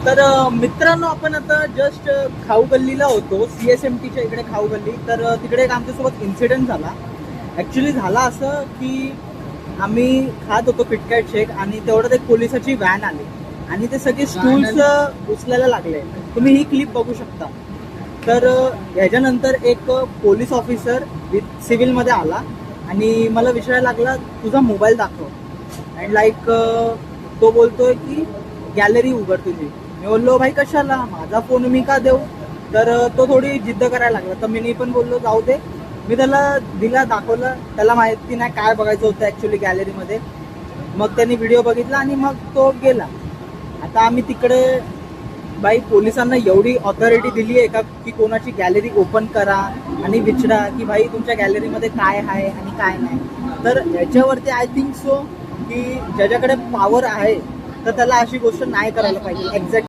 तर मित्रांनो, आपण आता जस्ट खाऊ गल्लीला होतो, CSMTच्या इकडे खाऊ गल्ली. तर तिकडे एक आमच्यासोबत इन्सिडेंट झाला. ॲक्च्युली झाला असं की आम्ही खात होतो किटकॅट शेक आणि तेवढ्यात एक पोलिसाची व्हॅन आली आणि ते सगळे स्टूल्स उचलायला लागले. तुम्ही ही क्लिप बघू शकता. तर ह्याच्यानंतर एक पोलीस ऑफिसर विथ सिव्हिलमध्ये आला आणि मला विचारायला लागला, तुझा मोबाईल दाखव. अँड लाईक तो बोलतोय की गॅलरी उघड तुझी. मी बोललो, भाई कशाला, माझा फोन मी का देऊ. तर तो थोडी जिद्द करायला लागला. तर मी पण बोललो जाऊ दे. मी त्याला दिला, दाखवलं. त्याला माहिती नाही काय बघायचं होतं ॲक्च्युली गॅलरीमध्ये. मग त्यांनी व्हिडिओ बघितला आणि मग तो गेला. आता आम्ही तिकडे बाई पोलिसांना एवढी ऑथॉरिटी दिली आहे का की कोणाची गॅलरी ओपन करा आणि विचारा की भाई तुमच्या गॅलरीमध्ये काय आहे आणि काय नाही. तर याच्यावरती आय थिंक सो की ज्याच्याकडे पॉवर आहे तर त्याला अशी गोष्ट नाही करायला पाहिजे. एक्झॅक्ट